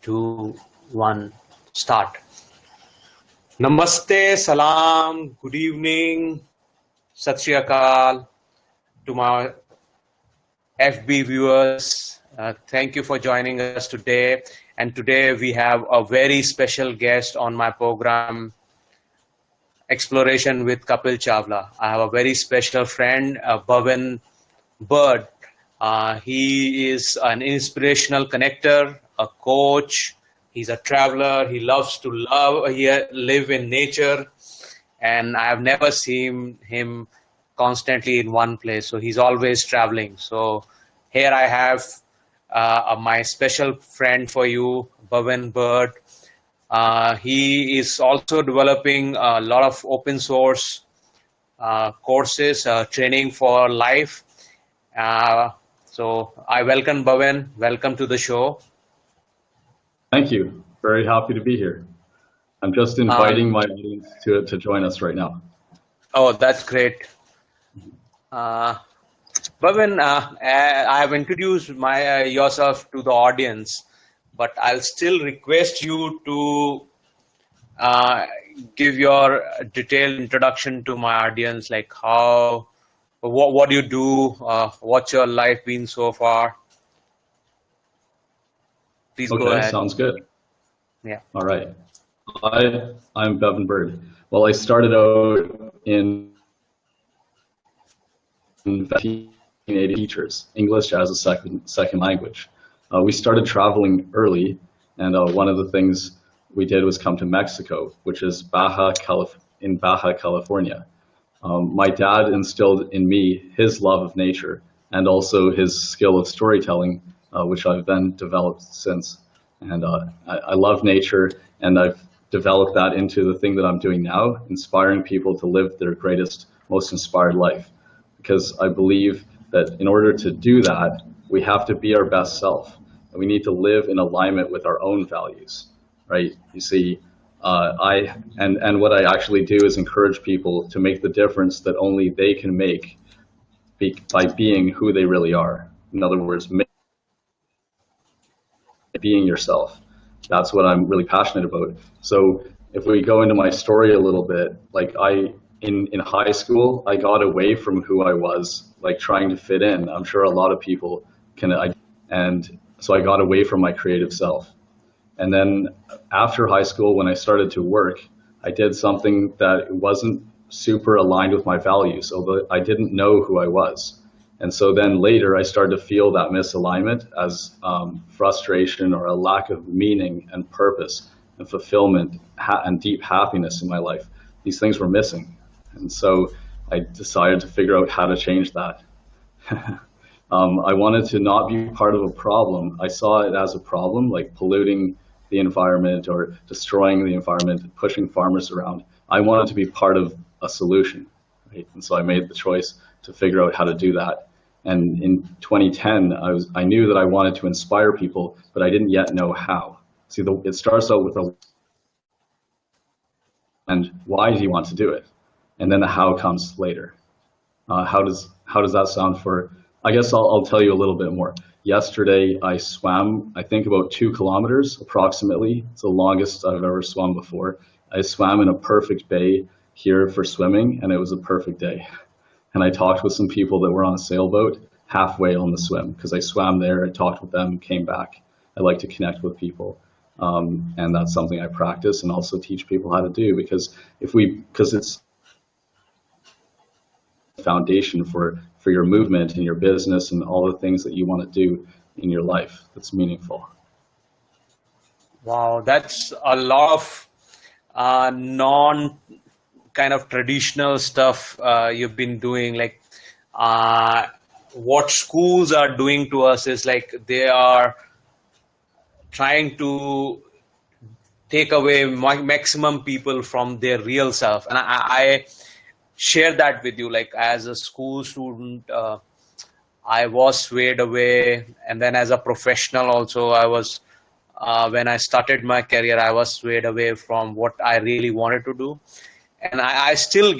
2, 1, start. Namaste, salam, good evening, Sat Shri Akal to my FB viewers. Thank you for joining us today. And today we have a very special guest on my program, Exploration with Kapil Chawla. I have a very special friend, Bevan Bird. He is an inspirational connector, a coach. He's a traveler. He loves to live in nature, and I have never seen him constantly in one place. So he's always traveling. So here I have my special friend for you, Bevan Bird. He is also developing a lot of open source courses, training for life. So I welcome Bevan. Welcome to the show. Thank you. Very happy to be here. I'm just inviting my audience to join us right now. Oh, that's great. Bevan, I have introduced yourself to the audience, but I'll still request you to give your detailed introduction to my audience, like what do you do, what's your life been so far? Please go ahead. Sounds good. Yeah. All right. I'm Bevan Bird. Well, I started out in 1980 teachers, English as a second language. We started traveling early, and one of the things we did was come to Mexico, which is Baja California. My dad instilled in me his love of nature and also his skill of storytelling, which I've then developed since. And I love nature, and I've developed that into the thing that I'm doing now, inspiring people to live their greatest, most inspired life. Because I believe that in order to do that, we have to be our best self. And we need to live in alignment with our own values, right? You see, what I actually do is encourage people to make the difference that only they can make by being who they really are. In other words, being yourself. That's what I'm really passionate about. So if we go into my story a little bit, like in high school, I got away from who I was, like trying to fit in. I'm sure a lot of people can, and so I got away from my creative self. And then after high school, when I started to work, I did something that wasn't super aligned with my values, although I didn't know who I was. And so then later I started to feel that misalignment as frustration or a lack of meaning and purpose and fulfillment and deep happiness in my life. These things were missing. And so I decided to figure out how to change that. I wanted to not be part of a problem. I saw it as a problem, like polluting the environment or destroying the environment, pushing farmers around. I wanted to be part of a solution, right? And so I made the choice to figure out how to do that. And in 2010, I knew that I wanted to inspire people, but I didn't yet know how. See, it starts out with and why do you want to do it? And then the how comes later. How does that sound for? I guess I'll tell you a little bit more. Yesterday, I swam, I think about 2 kilometers approximately. It's the longest I've ever swum before. I swam in a perfect bay here for swimming, and it was a perfect day. And I talked with some people that were on a sailboat halfway on the swim, because I swam there, I talked with them, came back. I like to connect with people. And that's something I practice and also teach people how to do, because it's foundation for your movement and your business and all the things that you want to do in your life that's meaningful. Wow, that's a lot of non kind of traditional stuff you've been doing. Like what schools are doing to us is like they are trying to take away maximum people from their real self. And I share that with you. Like as a school student, I was swayed away, and then as a professional also, I was when I started my career, I was swayed away from what I really wanted to do. And I still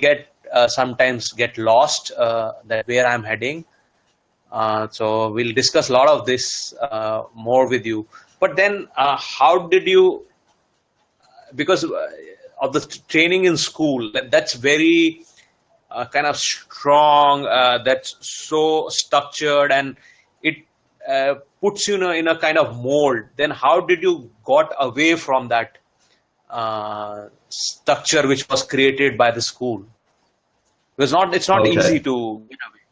sometimes get lost that where I'm heading. So we'll discuss a lot of this more with you. But then, how did you? Because of the training in school, that's very kind of strong. That's so structured, and it puts you in a kind of mold. Then, how did you got away from that structure which was created by the school? It's not easy Okay. to get away.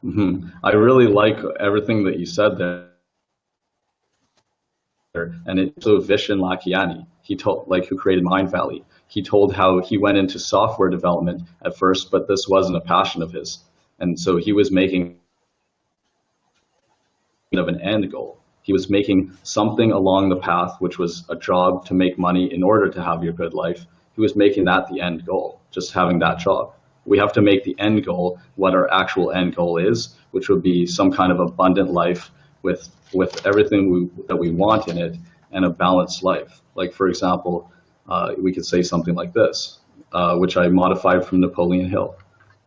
Hmm. I really like everything that you said there. And it's so Vishen Lakhiani. He told, like, who created Mind Valley. He told how he went into software development at first, but this wasn't a passion of his. And so he was making of an end goal. He was making something along the path, which was a job to make money in order to have your good life. He was making that the end goal, just having that job. We have to make the end goal what our actual end goal is, which would be some kind of abundant life with everything that we want in it, and a balanced life. Like, for example, we could say something like this, which I modified from Napoleon Hill.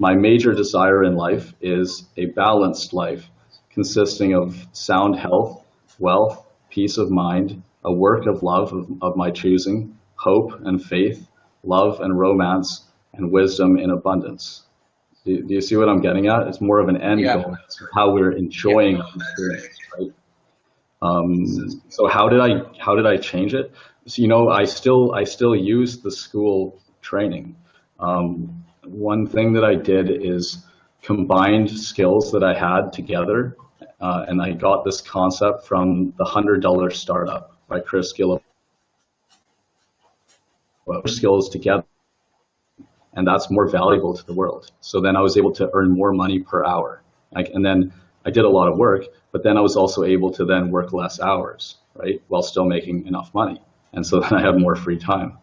My major desire in life is a balanced life consisting of sound health, wealth, peace of mind, a work of love of my choosing, hope and faith, love and romance, and wisdom in abundance. Do you see what I'm getting at? It's more of an end Yeah, goal. It's how we're yeah. enjoying our experience, right? So how did I change it? So, I still use the school training. One thing that I did is combined skills that I had together, and I got this concept from the $100 Startup by Chris Gillibo. Skills together, and that's more valuable to the world. So then I was able to earn more money per hour. And then I did a lot of work, but then I was also able to then work less hours, right, while still making enough money. And so then I had more free time.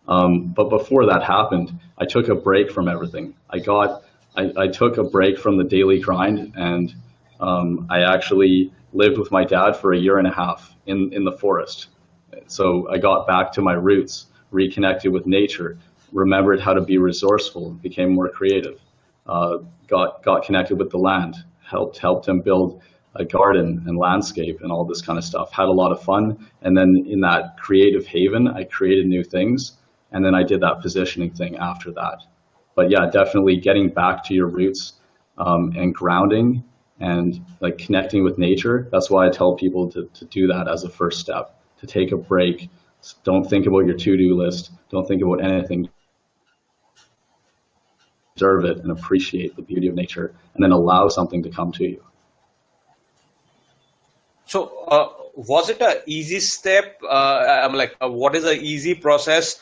But before that happened, I took a break from everything. I took a break from the daily grind, and I actually lived with my dad for a year and a half in the forest. So I got back to my roots, reconnected with nature, remembered how to be resourceful, became more creative, got connected with the land, helped him build a garden and landscape and all this kind of stuff. Had a lot of fun, and then in that creative haven, I created new things, and then I did that positioning thing after that. But yeah, definitely getting back to your roots, and grounding and like connecting with nature. That's why I tell people to do that as a first step, to take a break. Don't think about your to-do list. Don't think about anything. Observe it and appreciate the beauty of nature, and then allow something to come to you. So, was it a easy step? I'm like, what is a easy process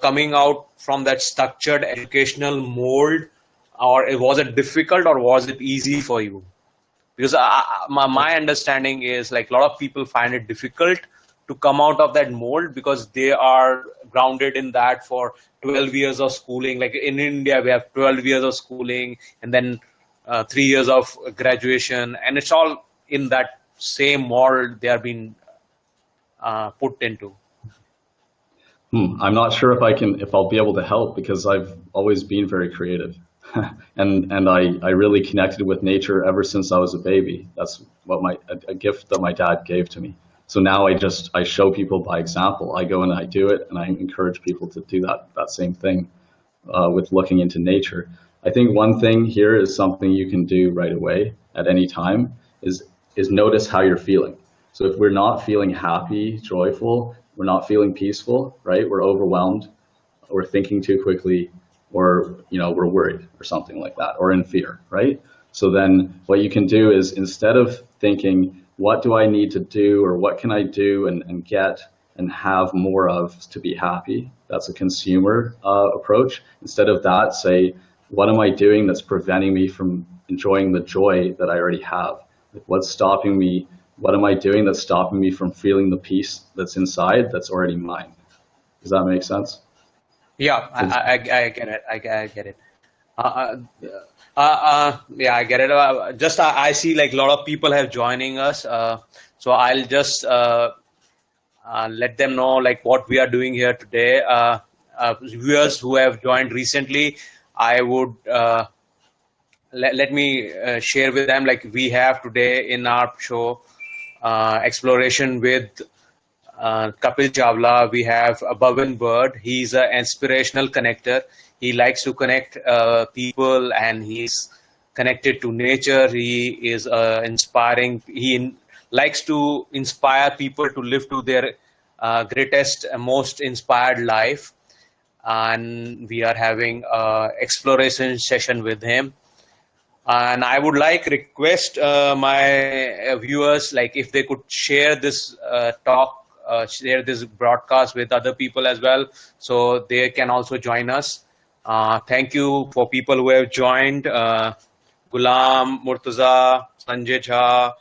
coming out from that structured educational mold, or was it difficult, or was it easy for you? Because my understanding is like a lot of people find it difficult to come out of that mold because they are grounded in that for 12 years of schooling. Like in India, we have 12 years of schooling and then 3 years of graduation, and it's all in that same mold they are being put into. I'm not sure if I'll be able to help, because I've always been very creative. and I really connected with nature ever since I was a baby. That's a gift that my dad gave to me. So now I show people by example. I go and I do it, and I encourage people to do that same thing with looking into nature. I think one thing here is something you can do right away at any time is notice how you're feeling. So if we're not feeling happy, joyful, we're not feeling peaceful, right? We're overwhelmed, we're thinking too quickly, or we're worried or something like that, or in fear, right? So then what you can do is, instead of thinking, what do I need to do, or what can I do and get and have more of to be happy? That's a consumer approach. Instead of that, say, what am I doing that's preventing me from enjoying the joy that I already have? Like, what's stopping me? What am I doing that's stopping me from feeling the peace that's inside that's already mine? Does that make sense? Yeah, I get it. I get it. Uh, yeah, I get it. Just I see like a lot of people have joining us. So I'll just let them know like what we are doing here today. Viewers who have joined recently, I would let me share with them like we have today in our show exploration with Kapil Chawla. We have Bevan Bird. He's an inspirational connector. He likes to connect people, and he's connected to nature. He is inspiring. He likes to inspire people to live to their greatest, most inspired life. And we are having a exploration session with him. And I would like request my viewers, like if they could share this talk, share this broadcast with other people as well, so they can also join us. Thank you for people who have joined. Gulam, Murtaza, Sanjay Jha,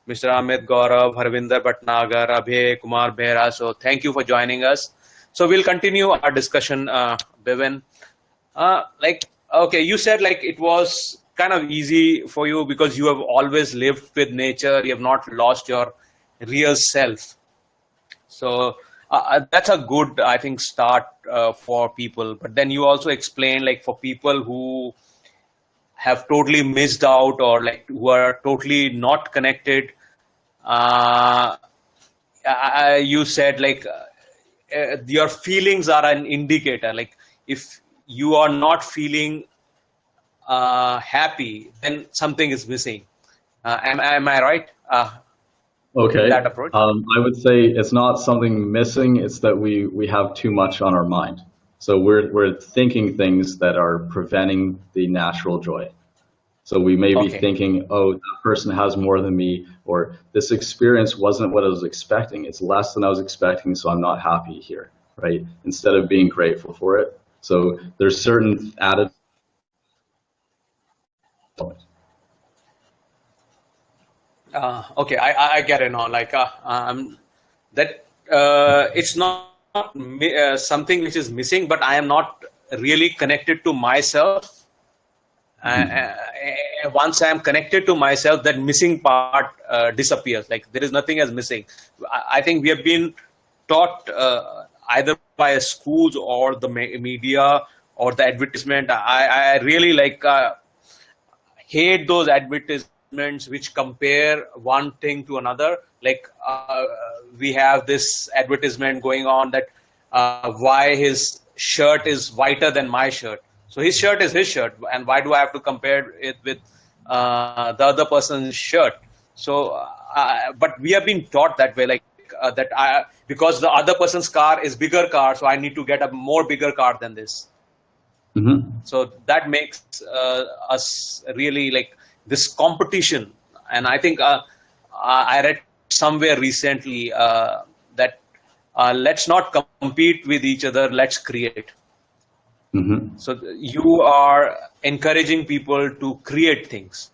Mr. Amit Gaurav, Harvinder Bhatnagar, Abhay Kumar Behra. So thank you for joining us. So we'll continue our discussion, Bevan. Okay, you said like it was kind of easy for you because you have always lived with nature. You have not lost your real self. So that's a good, I think, start for people. But then you also explain, like, for people who have totally missed out, or like who are totally not connected, you said like your feelings are an indicator. Like if you are not feeling happy, then something is missing. Am I right? Okay. That approach? I would say it's not something missing, it's that we have too much on our mind. So we're thinking things that are preventing the natural joy. So we may be thinking, oh, that person has more than me, or this experience wasn't what I was expecting. It's less than I was expecting, so I'm not happy here, right? Instead of being grateful for it. So there's certain added. Okay, I get it now. Like that it's not something which is missing, but I am not really connected to myself. Once I am connected to myself, that missing part disappears. Like there is nothing as missing. I think we have been taught either by schools or the media or the advertisement. I really like hate those advertisements which compare one thing to another. Like we have this advertisement going on that why his shirt is whiter than my shirt. So his shirt is his shirt, and why do I have to compare it with the other person's shirt? So, but we have been taught that way, like because the other person's car is bigger car, so I need to get a more bigger car than this. Mm-hmm. So that makes us really like this competition. And I think I read somewhere recently that let's not compete with each other, let's create. Mm-hmm. So you are encouraging people to create things.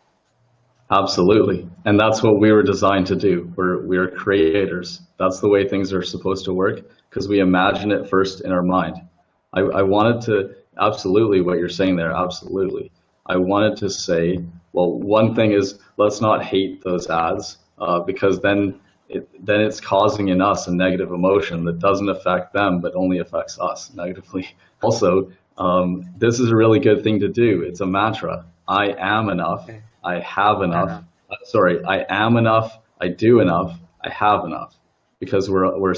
Absolutely. And that's what we were designed to do. We're creators. That's the way things are supposed to work, because we imagine it first in our mind. I wanted to, absolutely what you're saying there, absolutely. I wanted to say, well, one thing is, let's not hate those ads, because then it's causing in us a negative emotion that doesn't affect them, but only affects us negatively. Also, this is a really good thing to do. It's a mantra. I am enough. I have enough. I am enough. I do enough. I have enough. Because we're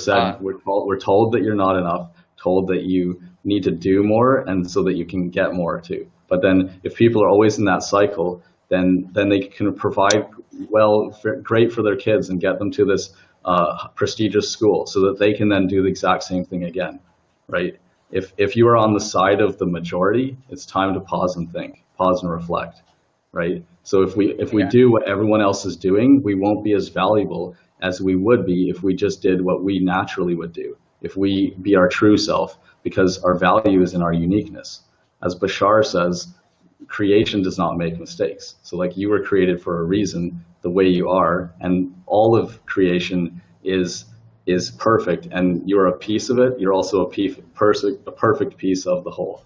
told that you're not enough. Told that you need to do more, and so that you can get more too. But then, if people are always in that cycle, then they can provide great for their kids and get them to this prestigious school, so that they can then do the exact same thing again, right? If you are on the side of the majority, it's time to pause and think, pause and reflect, right? So if we do what everyone else is doing, we won't be as valuable as we would be if we just did what we naturally would do, if we be our true self, because our value is in our uniqueness. As Bashar says, creation does not make mistakes. So like, you were created for a reason, the way you are, and all of creation is perfect, and you're a piece of it. You're also a perfect piece of the whole.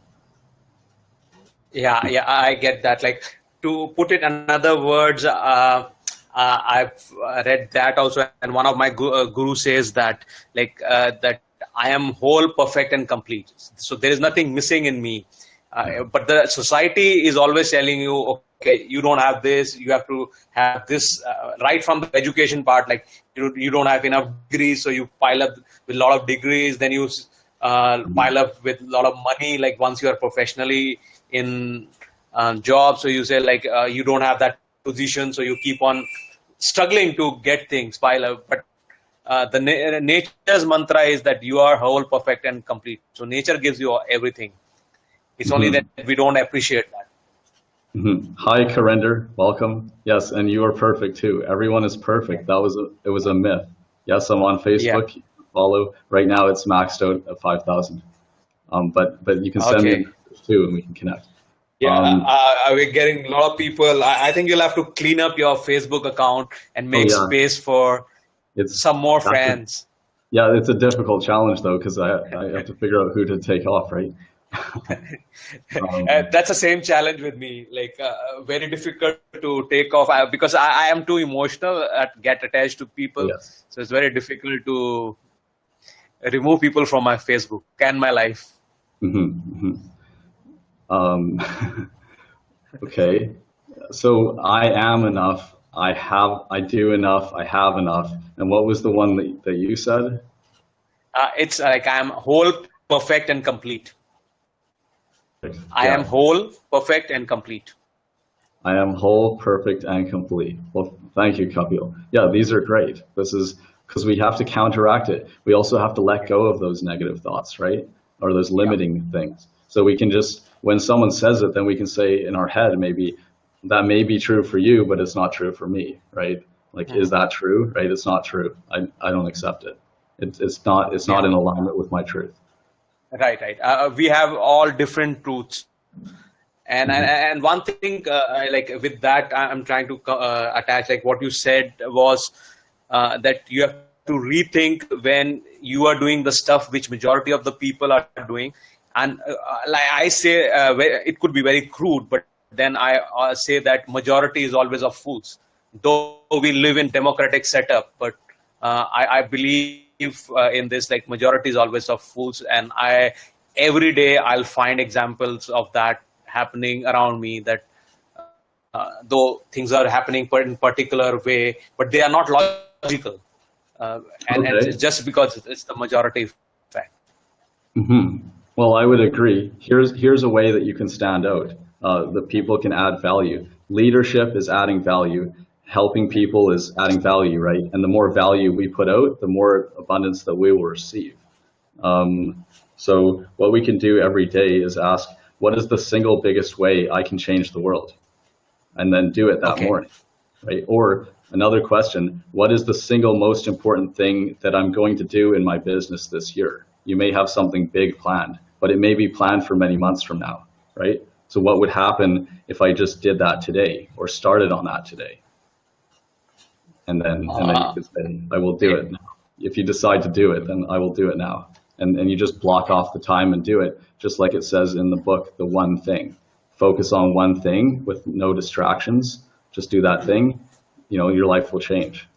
Yeah, I get that. Like, to put it in other words, I've read that also, and one of my guru says that, like, that I am whole, perfect, and complete. So there is nothing missing in me. But the society is always telling you, okay, you don't have this, you have to have this, right from the education part, like you don't have enough degrees, so you pile up with a lot of degrees, then you pile up with a lot of money, like once you are professionally in job, so you say like you don't have that position, so you keep on struggling to get things pile up. But nature's mantra is that you are whole, perfect, and complete. So nature gives you everything. It's only that we don't appreciate that. Hi, Karinder. Welcome. Yes, and you are perfect too. Everyone is perfect. It was a myth. Yes, I'm on Facebook. Yeah. Follow. Right now, it's maxed out at 5,000. But you can send me a Okay. message too, and we can connect. Yeah, we're getting a lot of people. I think you'll have to clean up your Facebook account and Oh make yeah, space for it's some more that's a, friends. yeah, it's a difficult challenge though because I have to figure out who to take off, right? Um, That's the same challenge with me. Like very difficult to take off because I am too emotional at get attached to people. yes. So it's very difficult to remove people from my Facebook and my life. hmm Um, okay. So I am enough. I do enough. I have enough. And what was the one that you said? It's like I'm whole, perfect, and complete. I am Yeah. whole, perfect, and complete. I am whole, perfect, and complete. Well, thank you, Kapil. Yeah, these are great. This is because we have to counteract it. We also have to let go of those negative thoughts, right? Or those Yeah. limiting things. So we can just, when someone says it, then we can say in our head, maybe that may be true for you, but it's not true for me, right? Like, is Mhm. that true? Right? It's not true. I don't accept it. It's not Yeah. in alignment with my truth. Right, right. We have all different truths. And hmm and one thing like with that I'm trying to attach, like what you said was that you have to rethink when you are doing the stuff which majority of the people are doing. And like I say, it could be very crude, but then I say that majority is always of fools, though we live in democratic setup. But I believe in this, like majority is always of fools. And I every day I'll find examples of that happening around me, that though things are happening in particular way, but they are not logical, and it's Okay. just because it's the majority fact. hmm Well, I would agree. Here's a way that you can stand out. That people can add value. Leadership is adding value. Helping people is adding value, right? And the more value we put out, the more abundance that we will receive. So what we can do every day is ask, what is the single biggest way I can change the world? And then do it that Okay. morning, right? Or another question, what is the single most important thing that I'm going to do in my business this year? You may have something big planned, but it may be planned for many months from now, right? So what would happen if I just did that today or started on that today? And then you uh, could say, I will do yeah. it now. If you decide to do it, then I will do it now. And you just block off the time and do it, just like it says in the book, the one thing. Focus on one thing with no distractions. Just do that thing. Your life will change.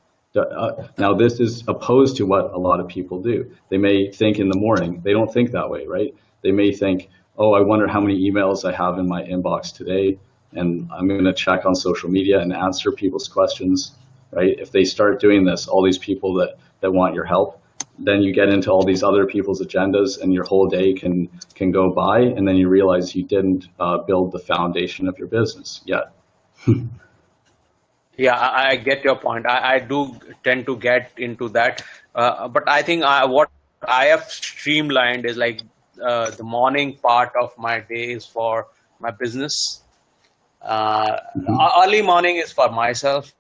Now, this is opposed to what a lot of people do. They may think in the morning. They don't think that way, right? They may think, oh, I wonder how many emails I have in my inbox today, and I'm going to check on social media and answer people's questions, right? If they start doing this, all these people that want your help, then you get into all these other people's agendas, and your whole day can go by, and then you realize you didn't build the foundation of your business yet. Yeah, I get your point. I do tend to get into that, but I think what I have streamlined is like the morning part of my day is for my business. Uh, hmm Early morning is for myself,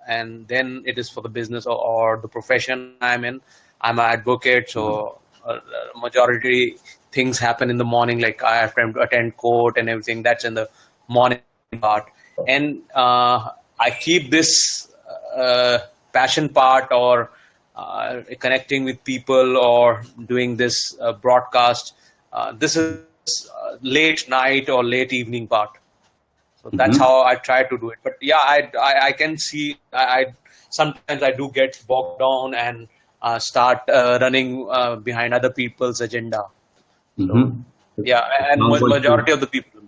and then it is for the business or the profession I'm in. I'm an advocate, so majority things happen in the morning. Like I have time to attend court and everything. That's in the morning part, and I keep this uh, passion part or connecting with people or doing this broadcast. This is late night or late evening part. So that's hmm how I try to do it. But yeah, I can see I sometimes I do get bogged down and start running behind other people's agenda. So hmm Yeah, and Sounds like majority of the people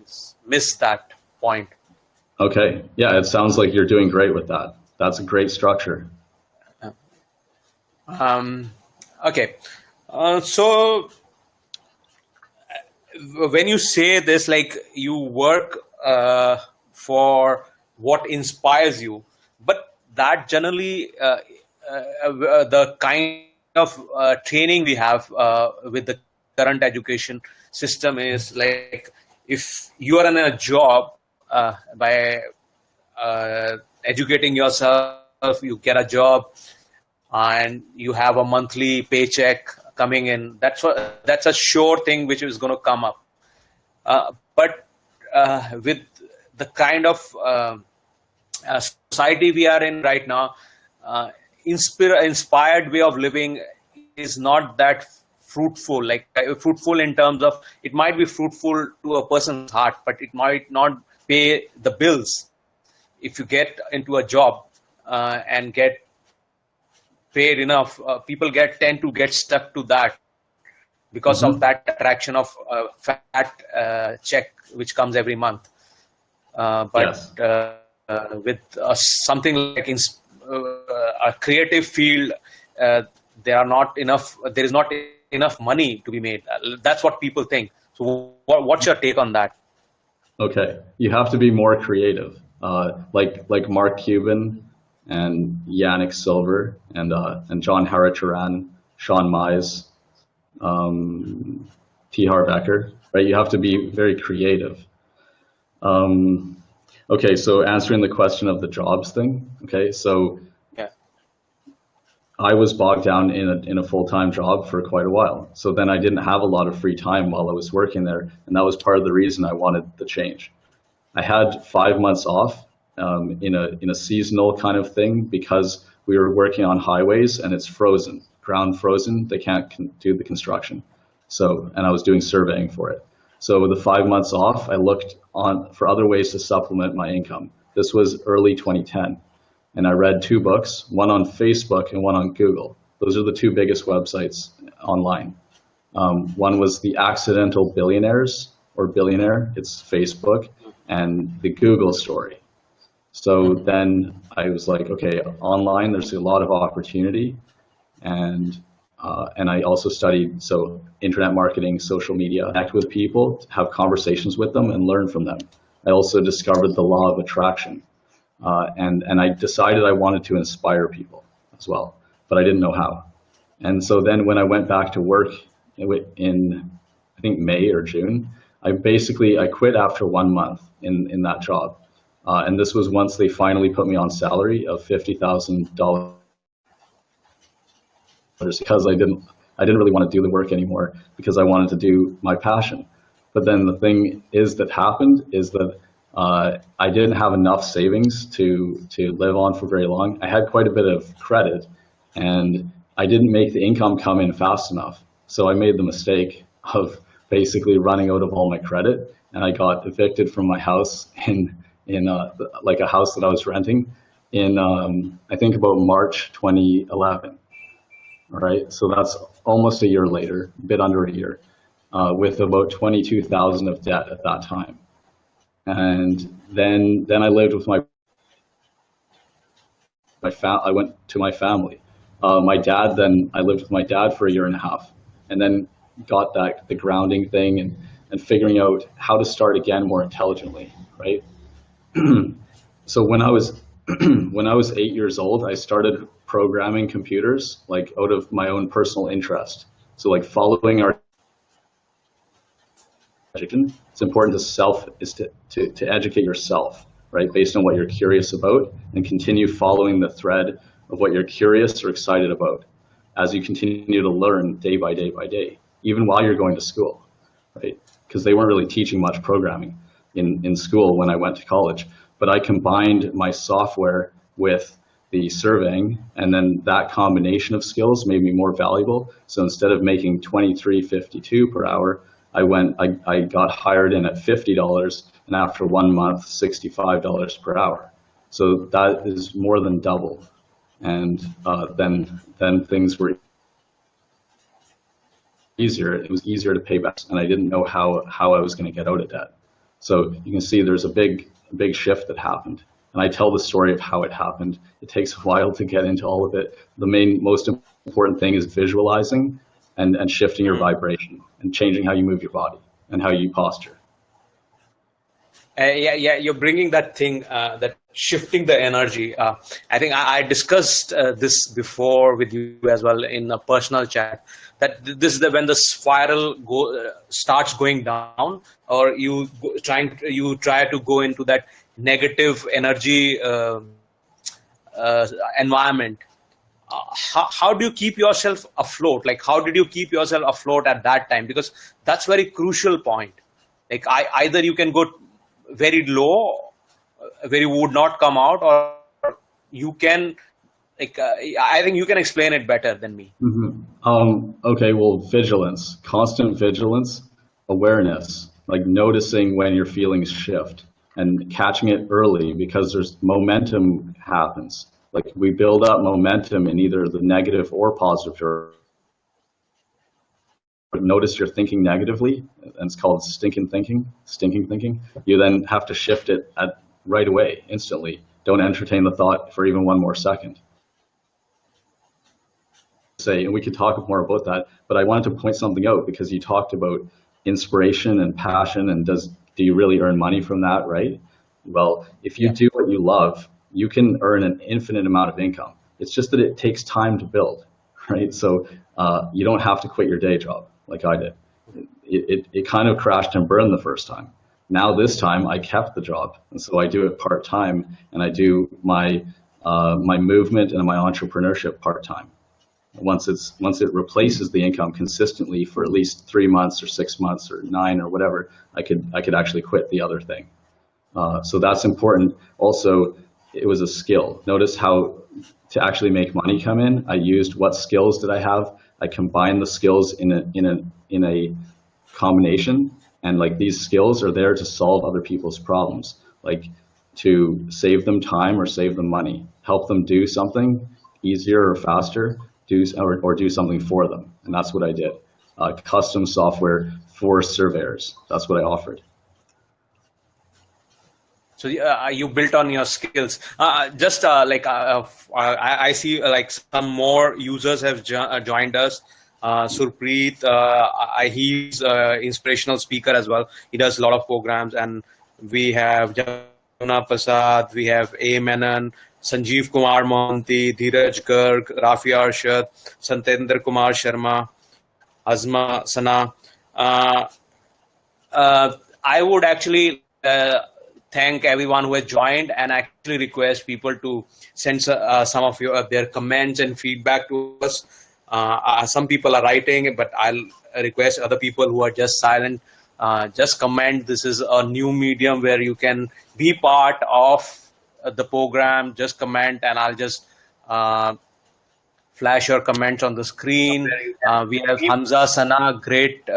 miss that point. okay. Yeah, it sounds like you're doing great with that. That's a great structure. Um, okay, so when you say this, like you work for what inspires you, but that generally the kind of training we have with the current education system is like, if you are in a job by educating yourself, you get a job and you have a monthly paycheck coming in. That's a sure thing which is going to come up. But with the kind of society we are in right now, inspired way of living is not that fruitful. Like fruitful in terms of, it might be fruitful to a person's heart, but it might not pay the bills. If you get into a job and get paid enough, people tend to get stuck to that because of Hmm. that attraction of fat check which comes every month. But Yes. with something like a creative field, uh, there is not enough money to be made. That's what people think. So what's your take on that? Okay. You have to be more creative. Like Mark Cuban and Yannick Silver and John Harricharan, Sean Mize, T. Harv Eker, right? You have to be very creative. Um, okay, so answering the question of the jobs thing. Okay, so Yeah. I was bogged down in a full-time job for quite a while. So then I didn't have a lot of free time while I was working there, and that was part of the reason I wanted the change. I had 5 months off in a seasonal kind of thing because we were working on highways and it's frozen, ground frozen. They can't do the construction. So, and I was doing surveying for it. So with the 5 months off, I looked on for other ways to supplement my income. This was early 2010, and I read two books, one on Facebook and one on Google. Those are the two biggest websites online. One was The Accidental Billionaires or Billionaire, it's Facebook, and the Google story. So then I was like, okay, online, there's a lot of opportunity. And and I also studied internet marketing, social media, connect with people, have conversations with them, and learn from them. I also discovered the law of attraction, and I decided I wanted to inspire people as well, but I didn't know how. And so then when I went back to work in I think May or June, I quit after 1 month in that job, and this was once they finally put me on salary of $50,000 because I didn't really want to do the work anymore because I wanted to do my passion. But then the thing is that happened is that I didn't have enough savings to live on for very long. I had quite a bit of credit, and I didn't make the income come in fast enough. So I made the mistake of basically running out of all my credit, and I got evicted from my house in like a house that I was renting in I think about March 2011. All right, so that's almost a year later, a bit under a year, with about 22,000 of debt at that time. And then I lived with I went to my family. My dad, then I lived with my dad for a year and a half, and then got the grounding thing and figuring out how to start again more intelligently, right? So when I was 8 years old, I started programming computers like out of my own personal interest. So like following our education, it's important to educate yourself, right? Based on what you're curious about, and continue following the thread of what you're curious or excited about as you continue to learn day by day by day, even while you're going to school, right? Because they weren't really teaching much programming in school when I went to college. But I combined my software with the surveying, and then that combination of skills made me more valuable. So instead of making $23.52 per hour, I got hired in at $50, and after 1 month, $65 per hour. So that is more than double. And then things were easier. It was easier to pay back, and I didn't know how I was going to get out of debt. So you can see there's a big shift that happened. And I tell the story of how it happened. It takes a while to get into all of it. The most important thing is visualizing and shifting your vibration and changing how you move your body and how you posture. Yeah, you're bringing that thing, that shifting the energy. I think I discussed this before with you as well in a personal chat. That this is when the spiral starts going down, or you try to go into that negative energy environment. How do you keep yourself afloat? Like, how did you keep yourself afloat at that time? Because that's very crucial point. Like, either you can go very low, where you would not come out, or you can, like, I think you can explain it better than me. Okay, well, vigilance, constant vigilance, awareness, like noticing when your feelings shift and catching it early, because there's momentum happens. Like, we build up momentum in either the negative or positive direction. Notice you're thinking negatively, and it's called stinking thinking. You then have to shift it right away, instantly. Don't entertain the thought for even one more second. And we could talk more about that, but I wanted to point something out, because you talked about inspiration and passion, and do you really earn money from that, right? Well, if you do what you love, you can earn an infinite amount of income. It's just that it takes time to build, right? So you don't have to quit your day job like I did. It kind of crashed and burned the first time. Now this time I kept the job, and so I do it part-time, and I do my movement and my entrepreneurship part-time. Once it replaces the income consistently for at least 3 months or 6 months or 9 or whatever, I could actually quit the other thing. So that's important. Also, it was a skill. Notice how to actually make money come in, I used what skills did I have. I combined the skills in a combination, and like, these skills are there to solve other people's problems, like to save them time or save them money, help them do something easier or faster, or do something for them. And that's what I did. Custom software for surveyors. That's what I offered. So you built on your skills. I see like some more users have joined us. Surpreet, he's an inspirational speaker as well. He does a lot of programs, and we have Jamuna Prasad, we have A. Menon, Sanjeev Kumar Mohanty, Dheeraj Garg, Rafi Arshad, Santendra Kumar Sharma, Azma Sana. I would actually thank everyone who has joined, and actually request people to send some of their comments and feedback to us. Some people are writing, but I'll request other people who are just silent, just comment. This is a new medium where you can be part of the program. Just comment, and I'll just flash your comments on the screen. We have Hamza Sana, great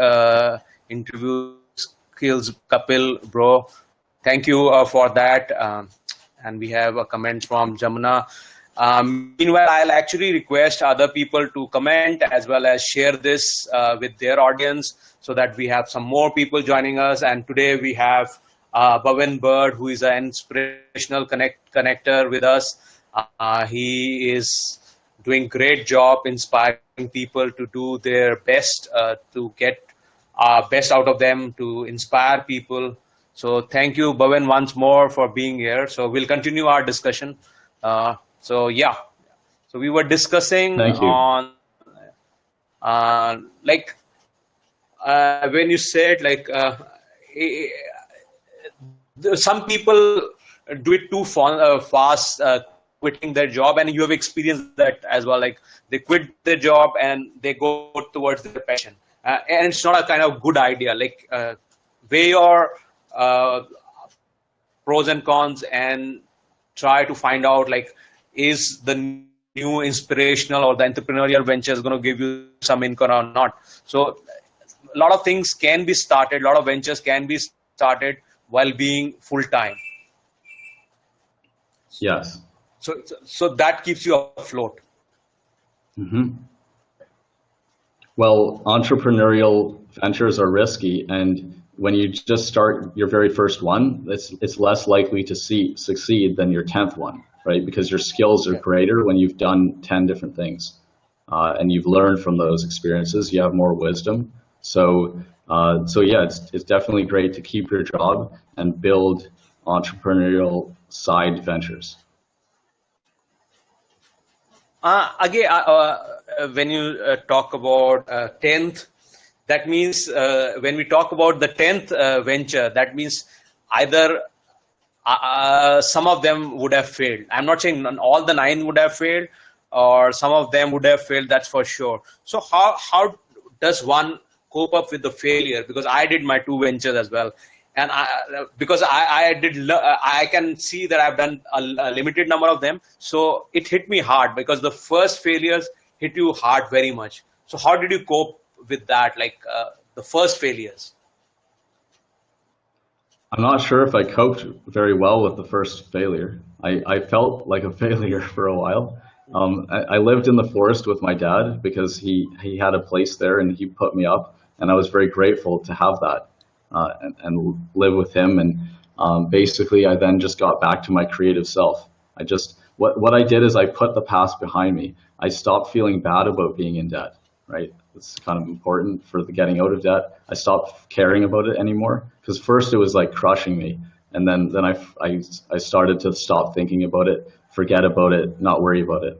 interview skills, Kapil, bro. Thank you for that. And we have a comment from Jamuna. Meanwhile, I'll actually request other people to comment as well as share this with their audience, so that we have some more people joining us. And today we have Bevan Bird, who is an inspirational connector with us. He is doing great job inspiring people to do their best, to get best out of them, to inspire people. So thank you, Bevan, once more for being here. So we'll continue our discussion. So we were discussing on when you said some people do it too fast, quitting their job, and you have experienced that as well. Like, they quit their job and they go towards their passion, and it's not a kind of good idea. Like, weigh your pros and cons and try to find out, like, is the new inspirational or the entrepreneurial venture is going to give you some income or not. So a lot of things can be started, a lot of ventures can be started while being full-time. Yes. So that keeps you afloat. Mm-hmm. Well, entrepreneurial ventures are risky, and when you just start your very first one, it's less likely to succeed than your 10th one, right? Because your skills are Yeah. greater when you've done 10 different things, and you've learned from those experiences. You have more wisdom. So yeah, it's definitely great to keep your job and build entrepreneurial side ventures. Again, when you talk about 10th, that means when we talk about the 10th venture, that means either some of them would have failed. I'm not saying all the 9 would have failed, or some of them would have failed, that's for sure. So how does one cope up with the failure? Because I did my 2 ventures as well. And because I can see that I've done a limited number of them. So it hit me hard because the first failures hit you hard very much. So how did you cope with that? Like the first failures? I'm not sure if I coped very well with the first failure. I felt like a failure for a while. I lived in the forest with my dad because he had a place there and he put me up, and I was very grateful to have that and live with him. And basically, I then just got back to my creative self. What I did is I put the past behind me. I stopped feeling bad about being in debt, right? It's kind of important for the getting out of debt. I stopped caring about it anymore because first it was like crushing me, and then I started to stop thinking about it, forget about it, not worry about it,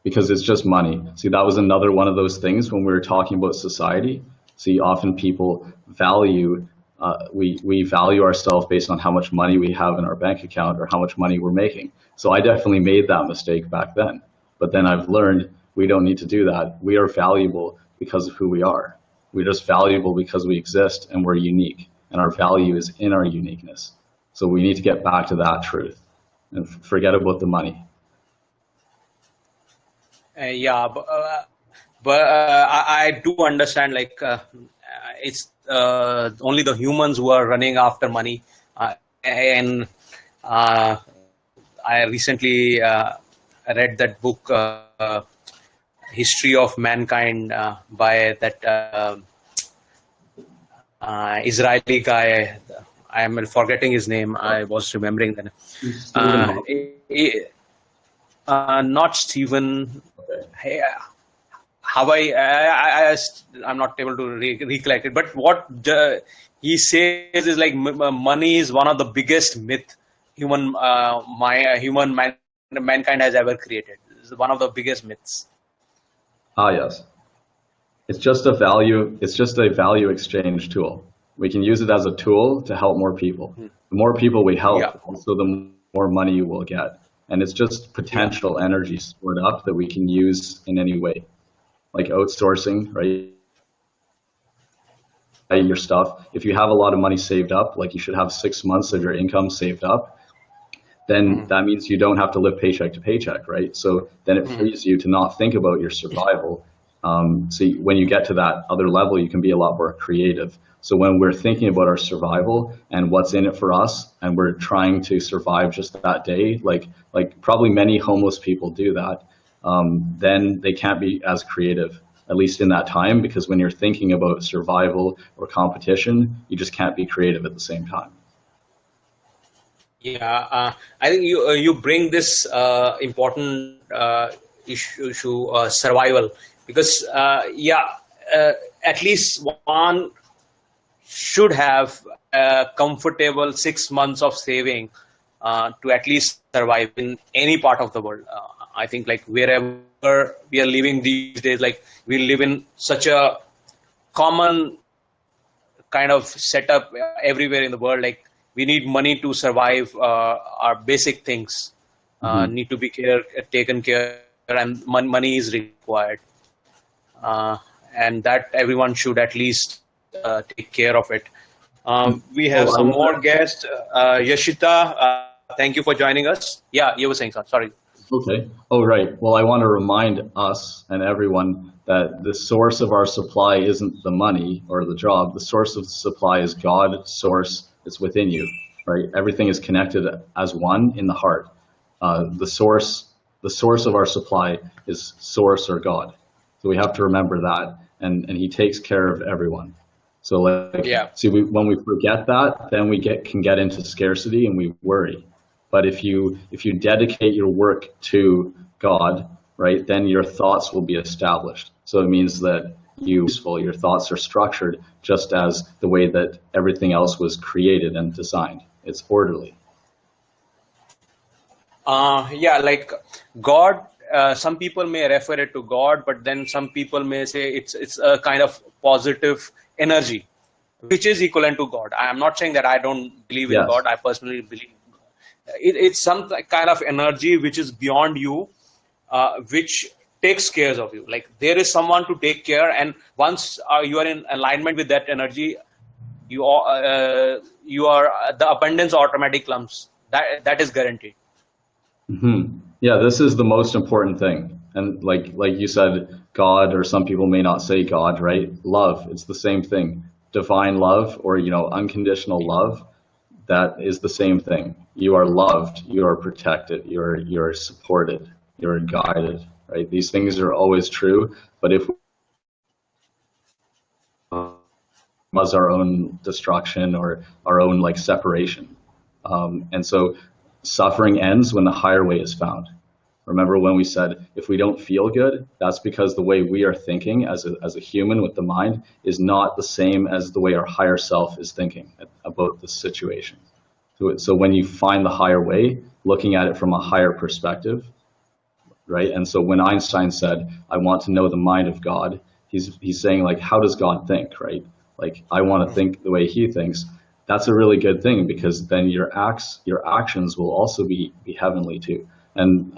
because it's just money. See, that was another one of those things when we were talking about society. See, often people value we value ourselves based on how much money we have in our bank account or how much money we're making. So I definitely made that mistake back then, but then I've learned we don't need to do that. We are valuable because of who we are. We're just valuable because we exist and we're unique, and our value is in our uniqueness. So we need to get back to that truth and forget about the money. Yeah, but I do understand, like it's only the humans who are running after money. And I recently read that book, History of Mankind, by that Israeli guy. I am forgetting his name. I was remembering that. Not Stephen. Hey, I'm not able to recollect it. But what he says is like money is one of the biggest myth mankind has ever created. It's one of the biggest myths. Ah, yes. It's just a value exchange tool. We can use it as a tool to help more people. The more people we help, also the more money you will get. And it's just potential energy stored up that we can use in any way, like outsourcing, right? Your stuff. If you have a lot of money saved up, like you should have 6 months of your income saved up, then that means you don't have to live paycheck to paycheck, right? So then it frees you to not think about your survival. So when you get to that other level, you can be a lot more creative. So when we're thinking about our survival and what's in it for us, and we're trying to survive just that day, like probably many homeless people do that, then they can't be as creative, at least in that time, because when you're thinking about survival or competition, you just can't be creative at the same time. Yeah, I think you bring this important issue, survival, because at least one should have a comfortable 6 months of saving to at least survive in any part of the world. I think like wherever we are living these days, like we live in such a common kind of setup everywhere in the world. Like we need money to survive. Our basic things need to be taken care, and money is required, and that everyone should at least take care of it. We have some more guests. Yashita, thank you for joining us. Yeah, you were saying so. Sorry. Okay. Oh, right. Well, I want to remind us and everyone that the source of our supply isn't the money or the job. The source of the supply is God, source. It's within you, right? Everything is connected as one in the heart. The source the source of our supply is source or God. So we have to remember that, and he takes care of everyone. So Yeah. see, when we forget that, then we can get into scarcity and we worry. But if you dedicate your work to God, right, then your thoughts will be established. So it means that your thoughts are structured just as the way that everything else was created and designed. It's orderly. Yeah, like God. Some people may refer it to God, but then some people may say it's a kind of positive energy, which is equivalent to God. I am not saying that I don't believe in Yes. God. I personally believe it's some kind of energy which is beyond you, which takes care of you. Like there is someone to take care, and once you are in alignment with that energy, you are the abundance automatic comes. That is guaranteed. Yeah, this is the most important thing. And like you said, God, or some people may not say God, right? Love, it's the same thing. Divine love, or unconditional love, that is the same thing. You are loved, you are protected, you're supported, you're guided, right? These things are always true, but if was our own destruction or our own separation. And so suffering ends when the higher way is found. Remember when we said if we don't feel good, that's because the way we are thinking as a human with the mind is not the same as the way our higher self is thinking about the situation. So when you find the higher way, looking at it from a higher perspective, right? And so when Einstein said, I want to know the mind of God, he's saying how does God think, right? I want to think the way he thinks. That's a really good thing, because then your actions will also be heavenly too. And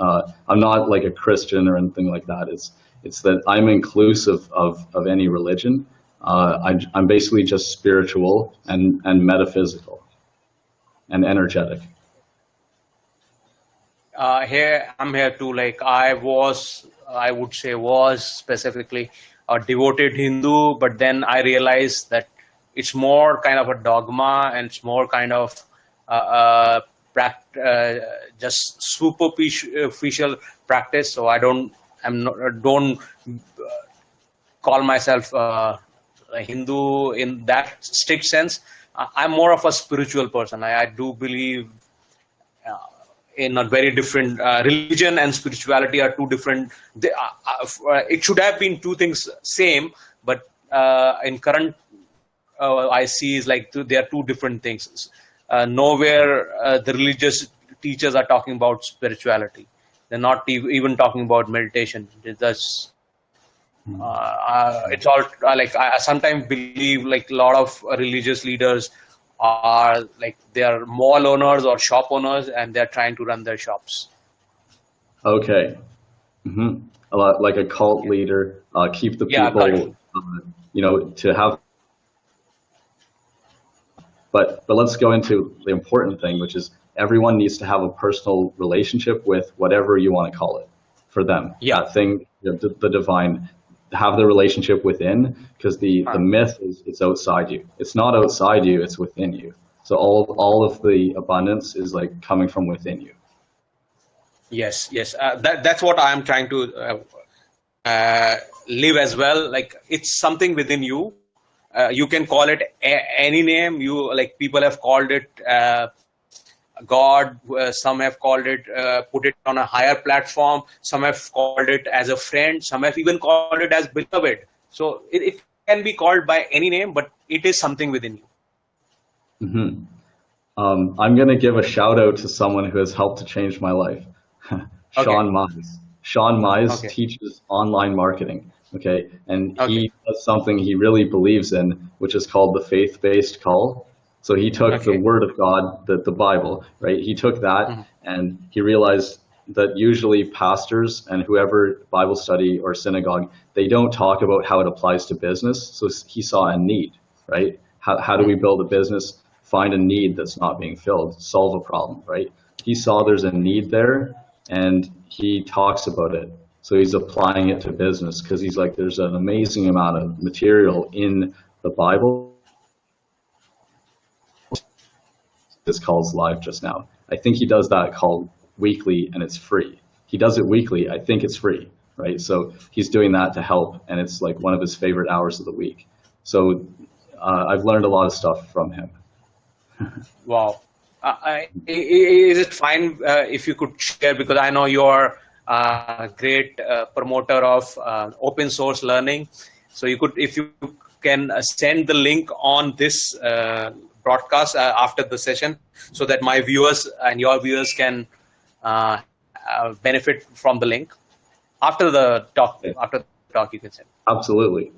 I'm not like a Christian or anything like that. It's that I'm inclusive of any religion. I'm basically just spiritual and metaphysical and energetic. I'm here too. I would say was specifically a devoted Hindu, but then I realized that it's more kind of a dogma, and it's more kind of just superficial practice. So don't call myself a Hindu in that strict sense. I'm more of a spiritual person. I do believe in a very different religion and spirituality are two different. It should have been two things same, but in current I see is they are two different things. Nowhere the religious teachers are talking about spirituality. They're not even talking about meditation. It's all I sometimes believe a lot of religious leaders are they are mall owners or shop owners, and they're trying to run their shops. Okay. A lot like a cult leader, keep the people, to have. But let's go into the important thing, which is everyone needs to have a personal relationship with whatever you want to call it for them. Yeah. That thing, the divine, have the relationship within, because the myth is it's outside you. It's not outside you, it's within you. So all of the abundance is coming from within you. Yes. That's what I am trying to live as well. It's something within you. You can call it any name. People have called it God. Some have called it, put it on a higher platform. Some have called it as a friend. Some have even called it as beloved. So it can be called by any name, but it is something within you. I'm going to give a shout out to someone who has helped to change my life. Sean Mize. Sean Mize teaches online marketing. Okay. And he does something he really believes in, which is called the faith-based call. So he took the word of God, the Bible, right? He took that and he realized that usually pastors and whoever Bible study or synagogue, they don't talk about how it applies to business. So he saw a need, right? How do we build a business? Find a need that's not being filled, solve a problem, right? He saw there's a need there and he talks about it. So he's applying it to business because he's there's an amazing amount of material in the Bible. This call's live just now. I think he does that call weekly and it's free. he does it weekly. I think it's free, right? So he's doing that to help, and it's like one of his favorite hours of the week. So I've learned a lot of stuff from him. Wow. Is it fine if you could share, because I know you're a great promoter of open source learning. So if you can send the link on this broadcast after the session, so that my viewers and your viewers can benefit from the link after the talk. Okay. After the talk, you can send. Absolutely.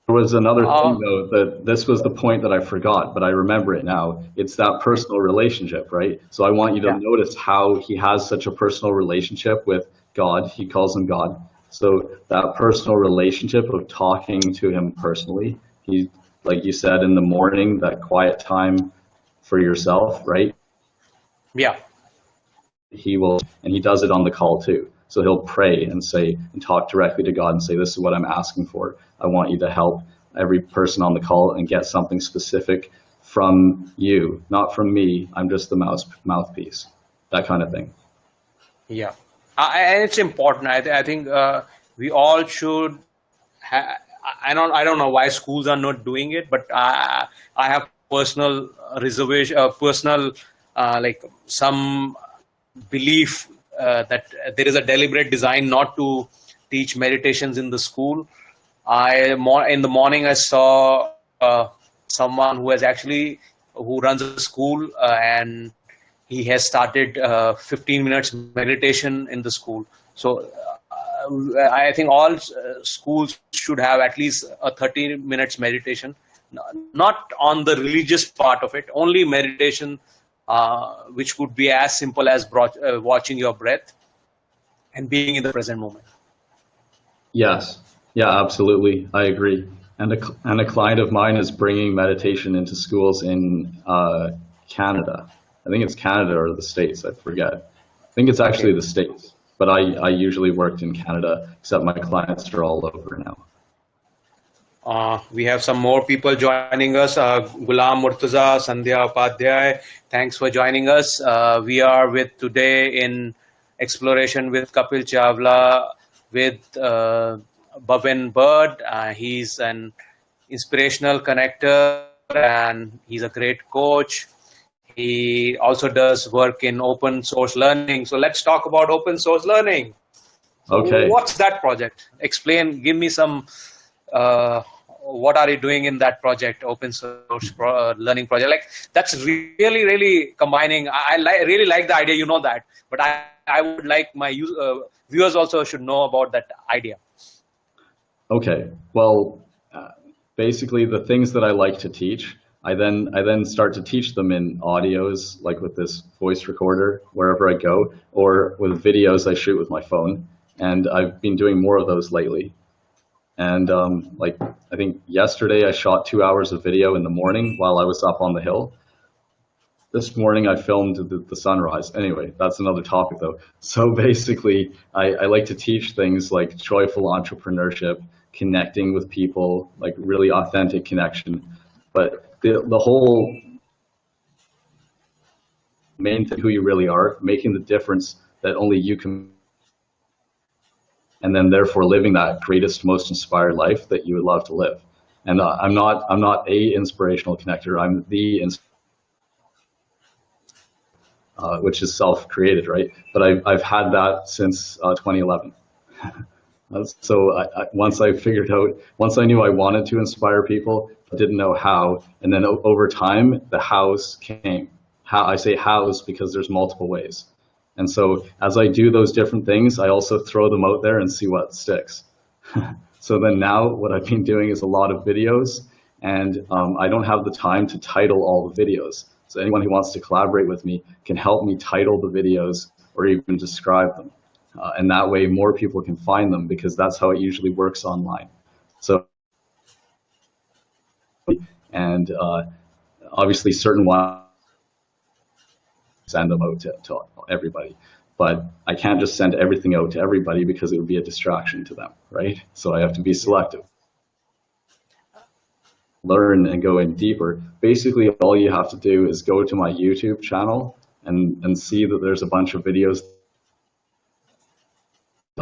There was another thing, though, that this was the point that I forgot, but I remember it now. It's that personal relationship, right? So I want you to notice how he has such a personal relationship with God. He calls him God. So that personal relationship of talking to him personally, he, like you said, in the morning, that quiet time for yourself, right? Yeah. He will, and he does it on the call too. So he'll pray and say, and talk directly to God and say, this is what I'm asking for. I want you to help every person on the call and get something specific from you, not from me. I'm just the mouthpiece, that kind of thing. Yeah. And it's important. I think we all should. I don't know why schools are not doing it, but I have personal reservation, personal like some belief that there is a deliberate design not to teach meditations in the school. In the morning I saw someone who runs a school and he has started 15 minutes meditation in the school. So I think all schools should have at least a 30 minutes meditation, not on the religious part of it, only meditation, which could be as simple as watching your breath and being in the present moment. Yes. Yeah, absolutely. I agree. And a client of mine is bringing meditation into schools in Canada. I think it's Canada or the States, I forget. I think it's actually the States, but I usually worked in Canada, except my clients are all over now. We have some more people joining us. Gulam Murtaza, Sandhya Upadhyay, thanks for joining us. We are with today in Exploration with Kapil Chawla, with Bevan Bird. He's an inspirational connector and he's a great coach. He also does work in open source learning. So let's talk about open source learning. So Okay. what's that project? Explain, give me some, what are you doing in that project, open source learning project? Like that's really, really combining. I really like the idea, you know that, but I would like my viewers also should know about that idea. Okay. Well, basically the things that I like to teach, I then start to teach them in audios, like with this voice recorder wherever I go, or with videos I shoot with my phone. And I've been doing more of those lately. And like I think yesterday I shot 2 hours of video in the morning while I was up on the hill. This morning I filmed the sunrise. Anyway, that's another topic though. So basically I like to teach things like joyful entrepreneurship, connecting with people, like really authentic connection. But the whole main thing, who you really are, making the difference that only you can, and then therefore living that greatest, most inspired life that you would love to live. And I'm not a inspirational connector. I'm the which is self-created, right? But I've had that since 2011. So once I knew I wanted to inspire people, I didn't know how, and then over time the hows came. I say hows because there's multiple ways. And so as I do those different things, I also throw them out there and see what sticks. So then now what I've been doing is a lot of videos, and I don't have the time to title all the videos. So anyone who wants to collaborate with me can help me title the videos or even describe them. And that way more people can find them, because that's how it usually works online. So, and obviously certain ones send them out to everybody, but I can't just send everything out to everybody because it would be a distraction to them, right? So I have to be selective. Learn and go in deeper. Basically, all you have to do is go to my YouTube channel and see that there's a bunch of videos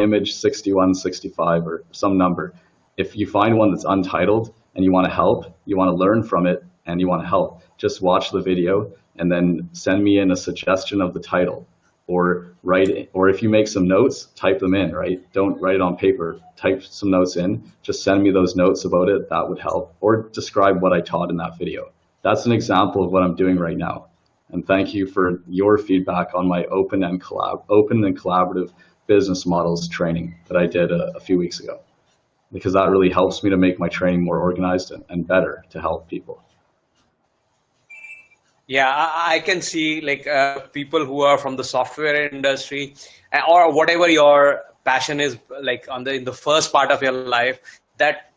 image 6165 or some number. If you find one that's untitled and you want to help, you want to learn from it, and you want to help, just watch the video and then send me in a suggestion of the title, or write it, or if you make some notes, type them in, right? Don't write it on paper, type some notes in, just send me those notes about it, that would help, or describe what I taught in that video. That's an example of what I'm doing right now. And thank you for your feedback on my open and collaborative business models training that I did a few weeks ago, because that really helps me to make my training more organized and better to help people. Yeah, I can see like people who are from the software industry or whatever your passion is, like in the first part of your life, that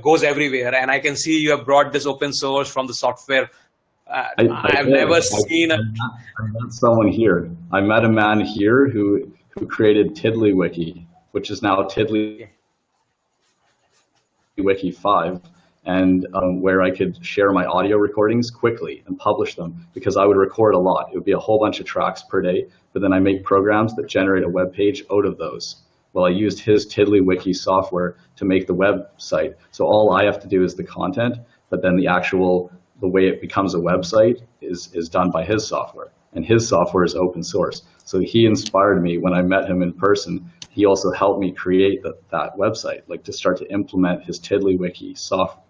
goes everywhere. And I can see you have brought this open source from the software. I've never seen I met someone here. I met a man here who created TiddlyWiki, which is now TiddlyWiki 5. And where I could share my audio recordings quickly and publish them, because I would record a lot. It would be a whole bunch of tracks per day, but then I make programs that generate a web page out of those. Well, I used his TiddlyWiki software to make the website. So all I have to do is the content, but then the way it becomes a website is done by his software. And his software is open source. So he inspired me when I met him in person. He also helped me create that website, like to start to implement his TiddlyWiki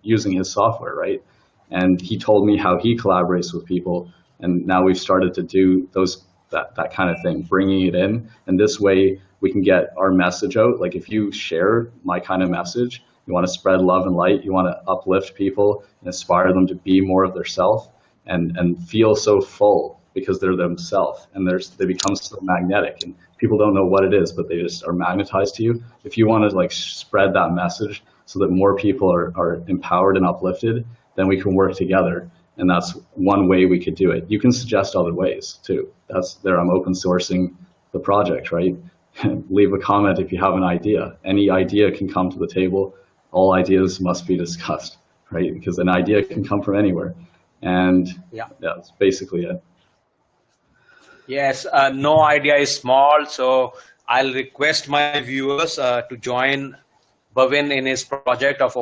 using his software, right? And he told me how he collaborates with people, and now we've started to do that kind of thing, bringing it in. And this way we can get our message out. Like if you share my kind of message, you want to spread love and light, you want to uplift people and inspire them to be more of their self and feel so full because they're themselves, and they become so magnetic, and people don't know what it is, but they just are magnetized to you. If you want to like spread that message so that more people are empowered and uplifted, then we can work together. And that's one way we could do it. You can suggest other ways too. I'm open sourcing the project, right? Leave a comment if you have an idea. Any idea can come to the table. All ideas must be discussed, right? Because an idea can come from anywhere. And yeah, that's basically it. Yes, no idea is small, so I'll request my viewers to join Bevan in his project of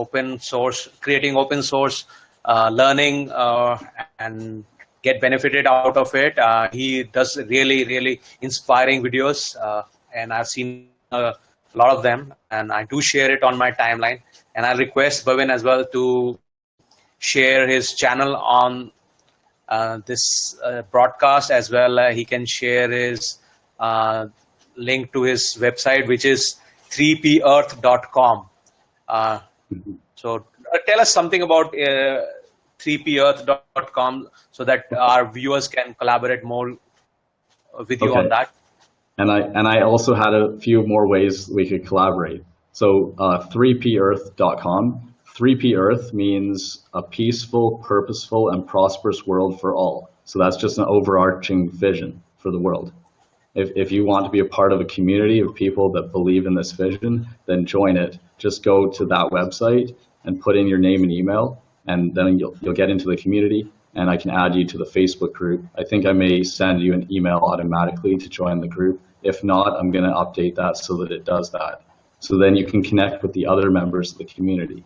creating open source learning and get benefited out of it. He does really, really inspiring videos, and I've seen a lot of them, and I do share it on my timeline. And I request Bevan as well to share his channel on this broadcast as well. He can share his link to his website, which is 3pearth.com. So tell us something about 3pearth.com so that our viewers can collaborate more with you on that. And I also had a few more ways we could collaborate. So 3pearth.com. 3P Earth means a peaceful, purposeful, and prosperous world for all. So that's just an overarching vision for the world. If you want to be a part of a community of people that believe in this vision, then join it. Just go to that website and put in your name and email, and then you'll get into the community, and I can add you to the Facebook group. I think I may send you an email automatically to join the group. If not, I'm going to update that so that it does that. So then you can connect with the other members of the community.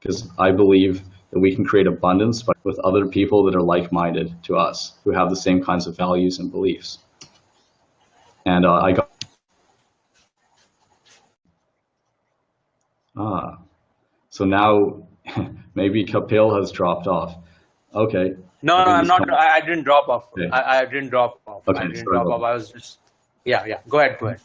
Because I believe that we can create abundance with other people that are like-minded to us, who have the same kinds of values and beliefs. And so now maybe Kapil has dropped off. Okay. No, I'm not. I didn't drop off. Okay. I didn't drop off. Okay, I didn't drop off. I was just, yeah. Go ahead.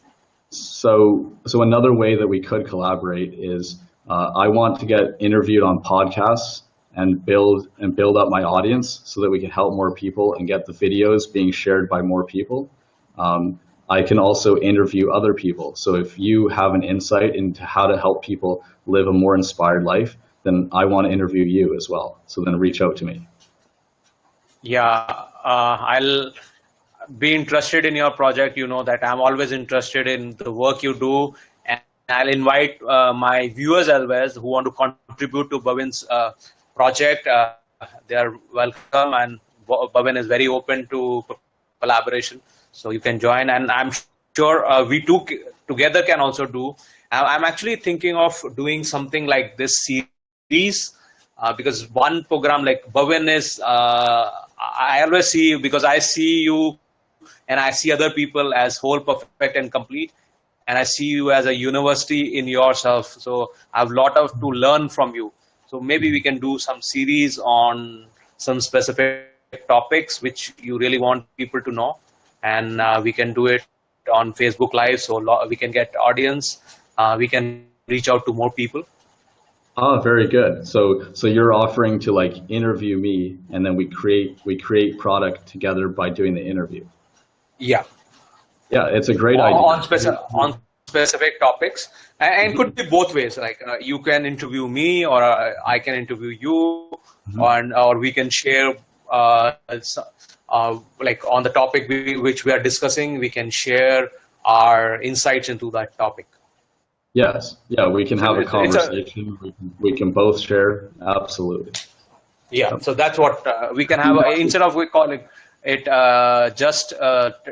So another way that we could collaborate is I want to get interviewed on podcasts and build up my audience so that we can help more people and get the videos being shared by more people. I can also interview other people. So if you have an insight into how to help people live a more inspired life, then I want to interview you as well. So then reach out to me. Yeah, I'll be interested in your project. You know that I'm always interested in the work you do. I'll invite my viewers as well who want to contribute to Bevan's project. They are welcome, and Bevan is very open to collaboration. So you can join, and I'm sure we two together can also do. I'm actually thinking of doing something like this series, because one program like Bhavin is, I always see, because I see you and I see other people as whole, perfect, and complete, and I see you as a university in yourself. So I have a lot of to learn from you. So maybe we can do some series on some specific topics which you really want people to know, and we can do it on Facebook Live, so we can get audience. We can reach out to more people. Oh, very good. So you're offering to like interview me, and then we create product together by doing the interview. Yeah. Yeah, it's a great idea. On specific topics, and could be both ways. Like you can interview me, or I can interview you, or we can share. Like on the topic which we are discussing, we can share our insights into that topic. Yes, yeah, we can have a conversation. We can both share. Absolutely. Yeah, so that's what we can have. Instead of we call it just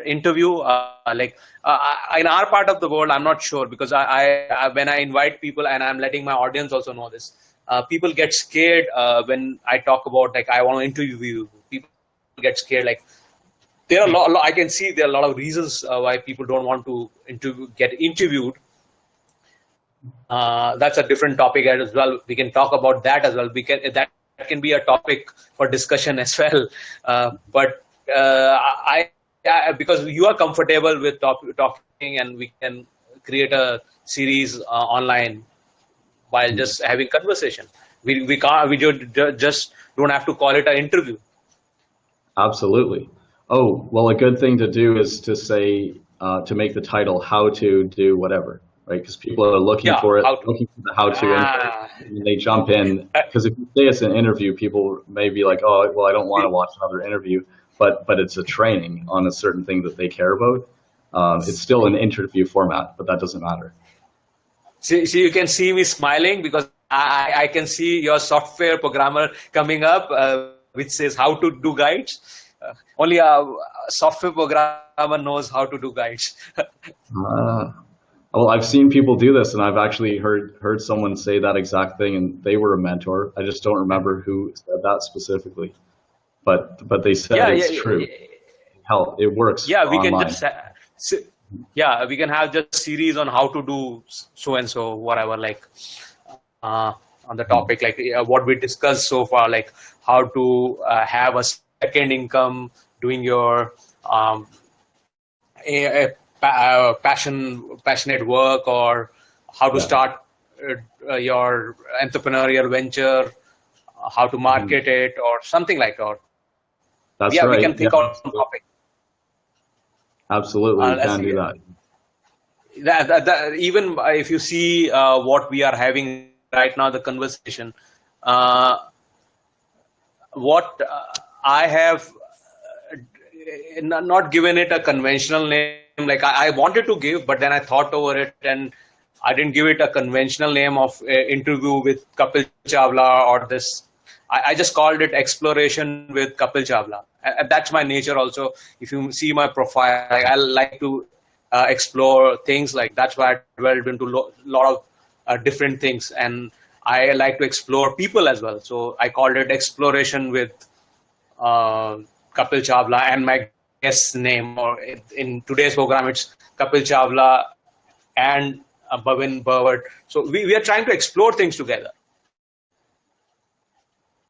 interview. In our part of the world, I'm not sure, because I when I invite people, and I'm letting my audience also know this, people get scared when I talk about like I want to interview you. People get scared. Like there are I can see there are a lot of reasons why people don't want to get interviewed. That's a different topic as well. We can talk about that as well. That can be a topic for discussion as well. But because you are comfortable with talking, and we can create a series online while just having conversation. We can't. We just don't have to call it an interview. Absolutely. Oh, well, a good thing to do is to say to make the title "How to Do Whatever." Right, because people are looking for it, looking for the how-to, and they jump in. Because if you say it's an interview, people may be like, "Oh, well, I don't want to watch another interview," but it's a training on a certain thing that they care about. It's still an interview format, but that doesn't matter. See, you can see me smiling because I can see your software programmer coming up, which says how to do guides. Only a software programmer knows how to do guides. Well, I've seen people do this, and I've actually heard someone say that exact thing, and they were a mentor. I just don't remember who said that specifically, but they said it's true. Hell, it works. Yeah, we online. can just we can have just series on how to do so and so, whatever, like on the topic, like what we discussed so far, like how to have a second income doing your passionate work, or how to start your entrepreneurial venture, how to market it, or something like that. That's right. We can think on some topic. Absolutely, we can do that. That. Even if you see what we are having right now, the conversation, what I have not given it a conventional name. Like I wanted to give, but then I thought over it, and I didn't give it a conventional name of interview with Kapil Chawla or this. I just called it Exploration with Kapil Chawla. And that's my nature also. If you see my profile, I like to explore things. Like that's why I dwelled into a lot of different things, and I like to explore people as well. So I called it Exploration with Kapil Chawla, and my guest name, or in today's program, it's Kapil Chawla and Bevan. So we are trying to explore things together.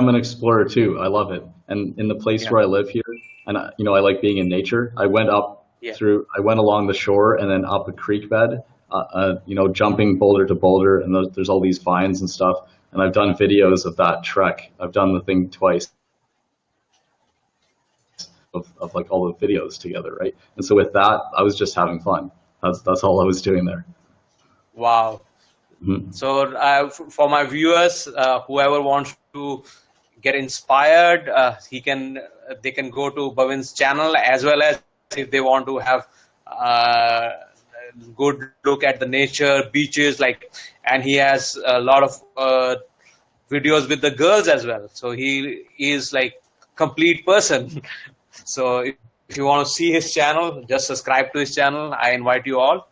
I'm an explorer too. I love it. And in the place where I live here, and I like being in nature. I went along the shore and then up a creek bed, jumping boulder to boulder, and there's all these vines and stuff. And I've done videos of that trek. I've done the thing twice. Of like all the videos together, right? And so with that, I was just having fun. That's all I was doing there. Wow. Mm-hmm. So for my viewers, whoever wants to get inspired, they can go to Bevan's channel, as well as if they want to have good look at the nature, beaches, and he has a lot of videos with the girls as well. So he is like complete person. So if if you want to see his channel, just subscribe to his channel. I invite you all.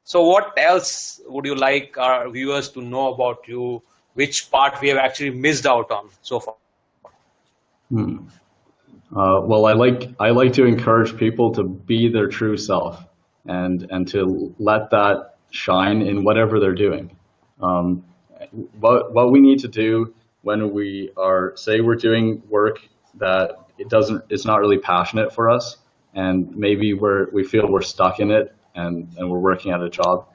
So what else would you like our viewers to know about you? Which part we have actually missed out on so far? Well, I like to encourage people to be their true self and to let that shine in whatever they're doing. What we need to do when we are, say, we're doing work that it's not really passionate for us, and maybe we feel we're stuck in it, and we're working at a job,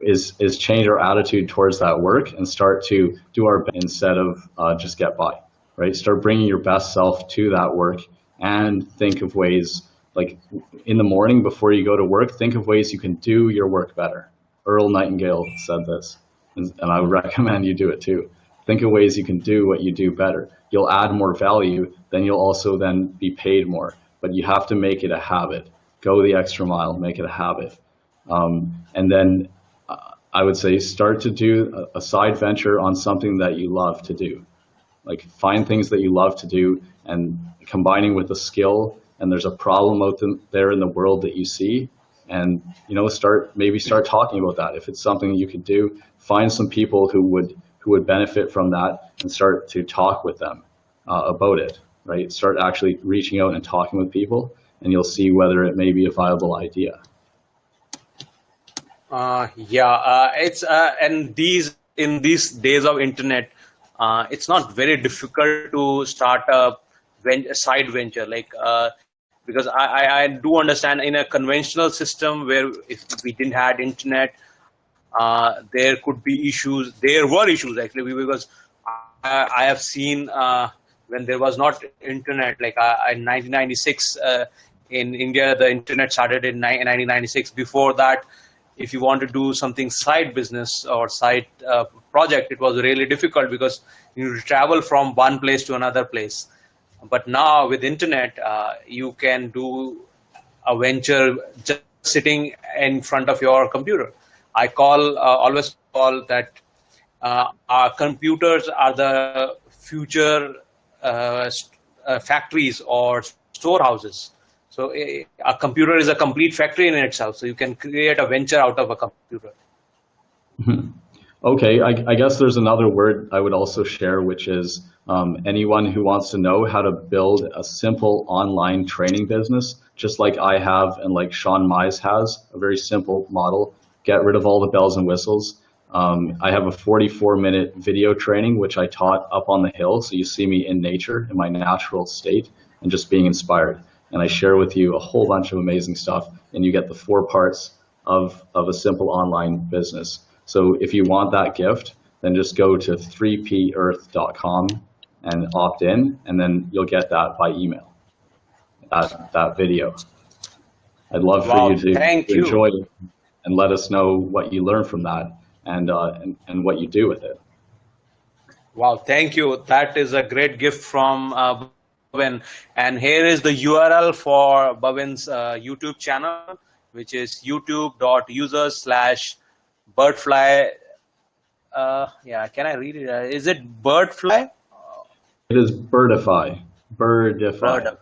is change our attitude towards that work and start to do our best instead of just get by, right? Start bringing your best self to that work and think of ways, like in the morning before you go to work, think of ways you can do your work better. Earl Nightingale said this, and I would recommend you do it too. Think of ways you can do what you do better. You'll add more value, then you'll also then be paid more, but you have to make it a habit. Go the extra mile, make it a habit. And then I would say start to do a side venture on something that you love to do. Like find things that you love to do and combining with a skill, and there's a problem out there in the world that you see, and start talking about that. If it's something you could do, find some people who would benefit from that and start to talk with them about it, right? Start actually reaching out and talking with people, and you'll see whether it may be a viable idea. It's and in these days of internet, it's not very difficult to start a side venture, because I do understand in a conventional system where if we didn't have internet, there could be issues. There were issues actually, because I have seen when there was not internet, in 1996 in India, the internet started in 1996. Before that, if you want to do something side business or side project, it was really difficult because you travel from one place to another place. But now with internet, you can do a venture just sitting in front of your computer. I always call that our computers are the future factories or storehouses. So a computer is a complete factory in itself. So you can create a venture out of a computer. Okay, I guess there's another word I would also share, which is anyone who wants to know how to build a simple online training business, just like I have and like Sean Mize has, a very simple model. Get rid of all the bells and whistles. I have a 44-minute video training, which I taught up on the hill. So you see me in nature, in my natural state, and just being inspired. And I share with you a whole bunch of amazing stuff, and you get the 4 parts of a simple online business. So if you want that gift, then just go to 3pearth.com and opt in, and then you'll get that by email, that video. I'd love for you to enjoy it and let us know what you learn from that and what you do with it. Wow, thank you. That is a great gift from Bevan. And here is the URL for Bevan's YouTube channel, which is youtube.users/birdfly. Can I read it? Is it birdfly? It is Birdify. Birdify.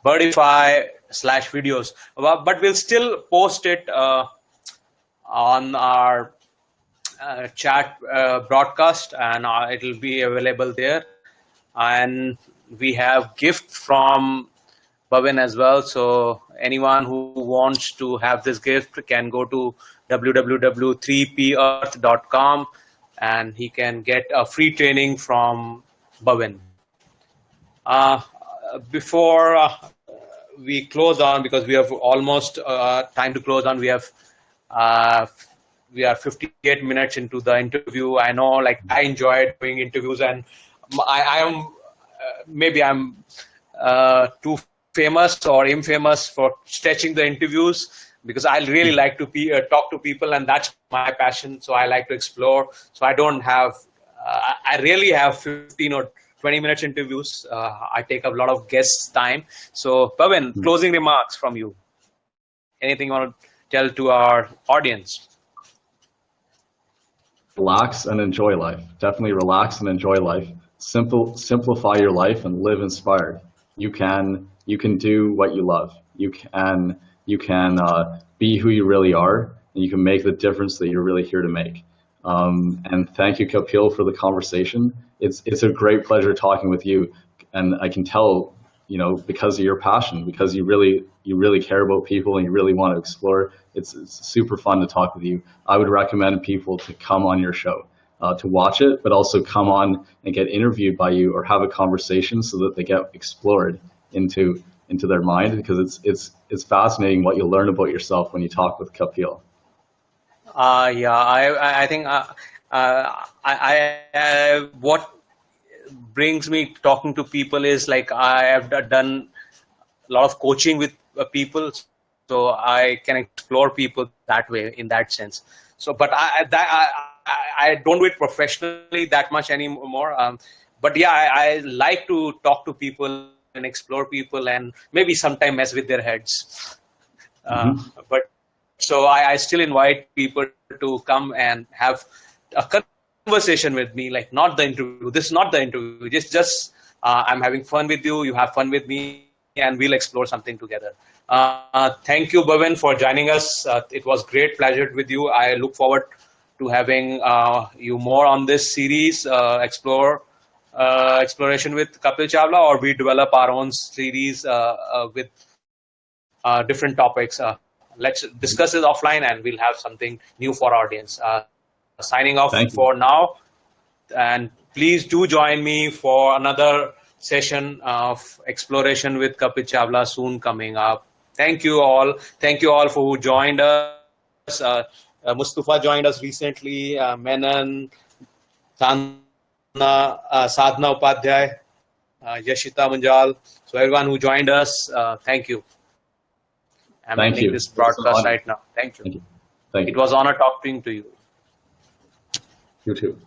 Birdify/videos. But we'll still post it on our chat broadcast, and it'll be available there. And we have gift from Bevan as well. So anyone who wants to have this gift can go to www.3pearth.com and he can get a free training from Bevan. Before we close on, because we have almost time to close on, we are 58 minutes into the interview. I know, I enjoyed doing interviews, and maybe I'm too famous or infamous for stretching the interviews, because I really like to talk to people, and that's my passion. So I like to explore. So I don't have, I really have 15 or 20 minutes interviews. I take a lot of guests' time. So Bevan, closing remarks from you. Anything you want to tell to our audience? Relax and enjoy life. Definitely relax and enjoy life. simplify your life and live inspired. You can do what you love. You can be who you really are, and you can make the difference that you're really here to make. And thank you, Kapil, for the conversation. It's a great pleasure talking with you, and I can tell, because of your passion, because you really care about people and you really want to explore. It's super fun to talk with you. I would recommend people to come on your show, to watch it, but also come on and get interviewed by you or have a conversation so that they get explored into their mind, because it's fascinating what you learn about yourself when you talk with Kapil. Yeah, I think what brings me talking to people is like I have done a lot of coaching with people, so I can explore people that way, in that sense. So, but I don't do it professionally that much anymore. But yeah, I like to talk to people and explore people and maybe sometime mess with their heads. But so I still invite people to come and have a conversation with me, like not the interview. This is not the interview. Just I'm having fun with you. You have fun with me, and we'll explore something together. Thank you, Bevan, for joining us. It was great pleasure with you. I look forward to having you more on this series, exploration with Kapil Chawla, or we develop our own series with different topics. Let's discuss it offline, and we'll have something new for our audience. Signing off for now, and please do join me for another session of exploration with Kapil Chawla soon coming up. Thank you all. Thank you all for who joined us. Mustafa joined us recently. Menon, Sadhna Upadhyay, Yashita Munjal. So everyone who joined us, thank you. I'm ending this broadcast right now. Thank you. Thank you. It was an honor talking to you. You too.